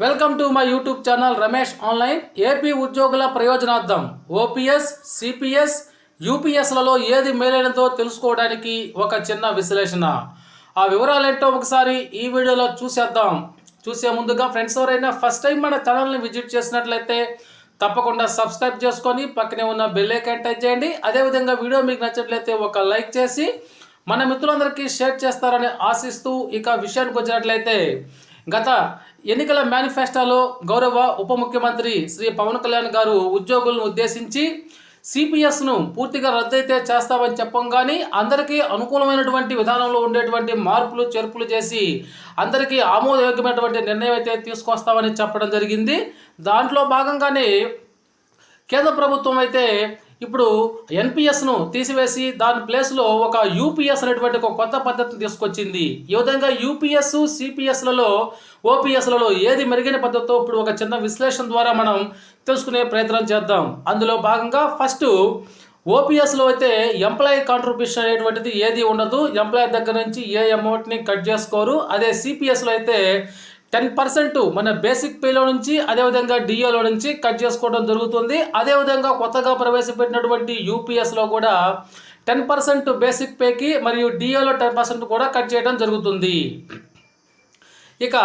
Welcome to my YouTube channel Ramesh online. AP ఉద్యోగుల ప్రయోజనార్థం OPS, CPS, యూపీఎస్లలో ఏది మేలైనదో తెలుసుకోవడానికి ఒక చిన్న విశ్లేషణ. ఆ వివరాలేంటో ఒకసారి ఈ వీడియోలో చూసేద్దాం. చూసే ముందుగా ఫ్రెండ్స్ ఎవరైనా ఫస్ట్ టైం మన ఛానల్ని విజిట్ చేసినట్లయితే తప్పకుండా సబ్స్క్రైబ్ చేసుకొని పక్కనే ఉన్న బెల్ ఐకాన్ టచ్ చేయండి. అదేవిధంగా వీడియో మీకు నచ్చినట్లయితే ఒక లైక్ చేసి మన మిత్రులందరికీ షేర్ చేస్తారని ఆశిస్తూ ఇక విషయానికి వచ్చినట్లయితే గత ఎన్నికల మేనిఫెస్టోలో గౌరవ ఉప ముఖ్యమంత్రి శ్రీ పవన్ కళ్యాణ్ గారు ఉద్యోగులను ఉద్దేశించి సిపిఎస్ను పూర్తిగా రద్దయితే చేస్తామని చెప్పంగానే అందరికీ అనుకూలమైనటువంటి విధానంలో ఉండేటువంటి మార్పులు చేర్పులు చేసి అందరికీ ఆమోదయోగ్యమైనటువంటి నిర్ణయం అయితే తీసుకొస్తామని చెప్పడం జరిగింది. దాంట్లో భాగంగానే కేంద్ర ప్రభుత్వం అయితే ఇప్పుడు ఎన్పిఎస్ను తీసివేసి దాని ప్లేస్లో ఒక యూపీఎస్ అనేటువంటి ఒక కొత్త పద్ధతిని తీసుకొచ్చింది. ఈ విధంగా యూపీఎస్, సిపిఎస్లలో, ఓపీఎస్లలో ఏది మెరుగైన పద్ధతితో ఇప్పుడు ఒక చిన్న విశ్లేషణ ద్వారా మనం తెలుసుకునే ప్రయత్నం చేద్దాం. అందులో భాగంగా ఫస్ట్ ఓపీఎస్లో అయితే ఎంప్లాయీ కాంట్రిబ్యూషన్ అనేటువంటిది ఏది ఉండదు. ఎంప్లాయీ దగ్గర నుంచి ఏ అమౌంట్ని కట్ చేసుకోరు. అదే సిపిఎస్లో అయితే 10% మన బేసిక్ పేలో నుంచి అదేవిధంగా డిఏలో నుంచి కట్ చేసుకోవడం జరుగుతుంది. అదేవిధంగా కొత్తగా ప్రవేశపెట్టినటువంటి యూపీఎస్లో కూడా 10% బేసిక్ పేకి మరియు డిఏలో 10% కూడా కట్ చేయడం జరుగుతుంది. ఇక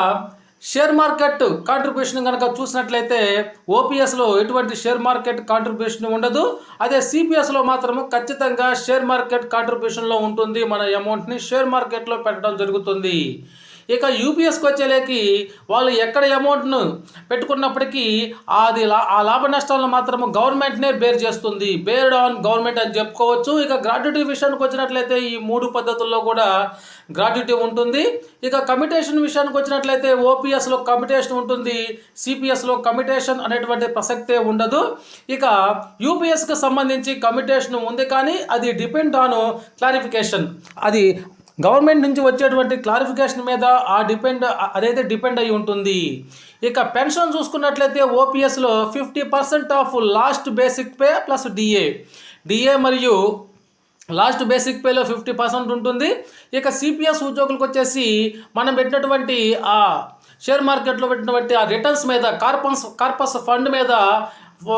షేర్ మార్కెట్ కాంట్రిబ్యూషన్ కనుక చూసినట్లయితే ఓపీఎస్లో ఎటువంటి షేర్ మార్కెట్ కాంట్రిబ్యూషన్ ఉండదు. అదే సిపిఎస్లో మాత్రము ఖచ్చితంగా షేర్ మార్కెట్ కాంట్రిబ్యూషన్లో ఉంటుంది. మన అమౌంట్ని షేర్ మార్కెట్లో పెట్టడం జరుగుతుంది. ఇక యూపీఎస్కి వచ్చేలేకి వాళ్ళు ఎక్కడ అమౌంట్ను పెట్టుకున్నప్పటికీ ఆ లాభ నష్టాలను మాత్రము గవర్నమెంట్నే బేర్ చేస్తుంది. బేర్డ్ ఆన్ గవర్నమెంట్ అని చెప్పుకోవచ్చు. ఇక గ్రాట్యుటీ విషయానికి వచ్చినట్లయితే ఈ మూడు పద్ధతుల్లో కూడా గ్రాట్యుటీ ఉంటుంది. ఇక కమిటేషన్ విషయానికి వచ్చినట్లయితే ఓపీఎస్లో కమిటేషన్ ఉంటుంది, సిపిఎస్లో కమిటేషన్ అనేటువంటి ప్రసక్తే ఉండదు. ఇక యూపీఎస్కి సంబంధించి కమిటేషన్ ఉంది, కానీ అది డిపెండ్ ఆన్ క్లారిఫికేషన్. అది గవర్నమెంట్ నుంచి వచ్చేటువంటి క్లారిఫికేషన్ మీద అదైతే డిపెండ్ అయి ఉంటుంది. ఇక పెన్షన్ చూసుకున్నట్లయితే ఓపీఎస్లో 50% of last basic pay plus DA మరియు లాస్ట్ బేసిక్ పేలో 50% ఉంటుంది. ఇక సిపిఎస్ ఉద్యోగులకు వచ్చేసి మనం పెట్టినటువంటి ఆ షేర్ మార్కెట్లో పెట్టినటువంటి ఆ రిటర్న్స్ మీద కార్పస్ ఫండ్ మీద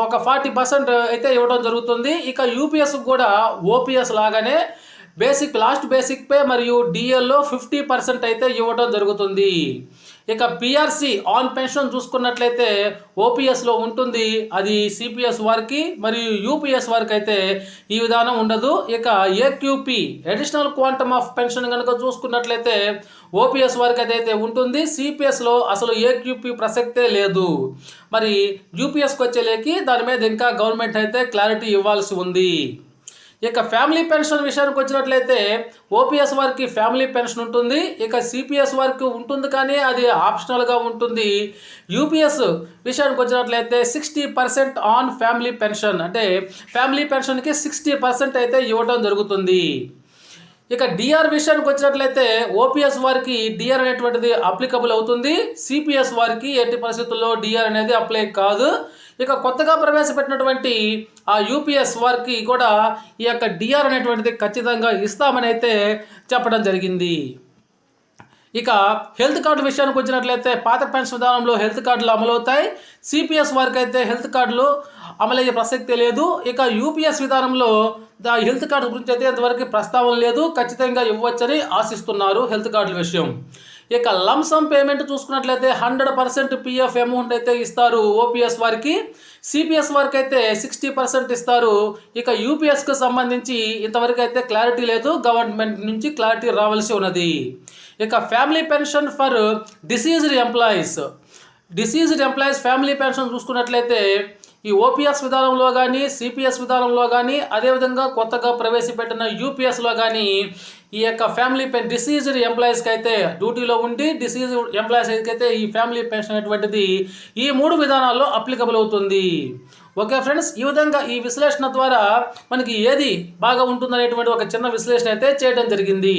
ఒక 40% అయితే ఇవ్వడం జరుగుతుంది. ఇక యూపీఎస్ కూడా ఓపీఎస్ లాగానే లాస్ట్ బేసిక్ పే మరియు డిఎల్లో 50% అయితే ఇవ్వడం జరుగుతుంది. ఇక పిఆర్సి ఆన్ పెన్షన్ చూసుకున్నట్లయితే ఓపీఎస్లో ఉంటుంది, అది సిపిఎస్ వారికి మరియు యూపీఎస్ వారికి అయితే ఈ విధానం ఉండదు. ఇక AQP additional quantum of pension కనుక చూసుకున్నట్లయితే ఓపీఎస్ వారికి అయితే ఉంటుంది. సిపిఎస్లో అసలు ఏక్యూపీ ప్రసక్తే లేదు. మరి యూపీఎస్కి వచ్చేలేకి దాని మీద ఇంకా గవర్నమెంట్ అయితే క్లారిటీ ఇవ్వాల్సి ఉంది. ఇక ఫ్యామిలీ పెన్షన్ విషయానికి వచ్చినట్లయితే ఓపీఎస్ వారికి ఫ్యామిలీ పెన్షన్ ఉంటుంది. ఇక సిపిఎస్ వారికి ఉంటుంది, కానీ అది ఆప్షనల్గా ఉంటుంది. యూపీఎస్ విషయానికి వచ్చినట్లయితే 60% ఆన్ ఫ్యామిలీ పెన్షన్, అంటే ఫ్యామిలీ పెన్షన్కి 60% అయితే ఇవ్వడం జరుగుతుంది. ఇక డిఆర్ విషయానికి వచ్చినట్లయితే ఓపీఎస్ వారికి డిఆర్ అనేటువంటిది అప్లికబుల్ అవుతుంది. సిపిఎస్ వారికి ఎట్టి పరిస్థితుల్లో డిఆర్ అనేది అప్లై కాదు. ఇక కొత్తగా ప్రవేశపెట్టినటువంటి ఆ యూపీఎస్ వారికి కూడా ఈ యొక్క డిఆర్ అనేటువంటిది ఖచ్చితంగా ఇస్తామని అయితే చెప్పడం జరిగింది. ఇక హెల్త్ కార్డు విషయానికి వచ్చినట్లయితే పాత పెన్షన్ విధానంలో హెల్త్ కార్డులు అమలవుతాయి. సిపిఎస్ వారికి అయితే హెల్త్ కార్డులు అమలయ్యే ప్రసక్తి లేదు. ఇక యూపీఎస్ విధానంలో హెల్త్ కార్డు గురించి అయితే ఇంతవరకు ప్రస్తావన లేదు. ఖచ్చితంగా ఇవ్వచ్చని ఆశిస్తున్నారు హెల్త్ కార్డుల విషయం. ఇక లంసమ్ పేమెంట్ చూసుకున్నట్లయితే 100% పిఎఫ్ అమౌంట్ అయితే ఇస్తారు ఓపీఎస్ వారికి. సిపిఎస్ వారికి అయితే 60% ఇస్తారు. ఇక యూపీఎస్కి సంబంధించి ఇంతవరకు అయితే క్లారిటీ లేదు, గవర్నమెంట్ నుంచి క్లారిటీ రావాల్సి ఉన్నది. ఇక family pension for deceased employees family pension చూసుకున్నట్లయితే ఈ ఓపీఎస్ విధానంలో కానీ సిపిఎస్ విధానంలో కానీ అదేవిధంగా కొత్తగా ప్రవేశపెట్టిన యూపీఎస్లో కానీ ఈ యొక్క ఫ్యామిలీ డిసీజ్డ్ ఎంప్లాయీస్కి అయితే డ్యూటీలో ఉండి డిసీజ్ ఎంప్లాయీస్కి అయితే ఈ ఫ్యామిలీ పెన్షన్ అనేటువంటిది ఈ మూడు విధానాల్లో అప్లికబుల్ అవుతుంది. ఓకే ఫ్రెండ్స్, ఈ విధంగా ఈ విశ్లేషణ ద్వారా మనకి ఏది బాగా ఉంటుందనేటువంటి ఒక చిన్న విశ్లేషణ అయితే చేయడం జరిగింది.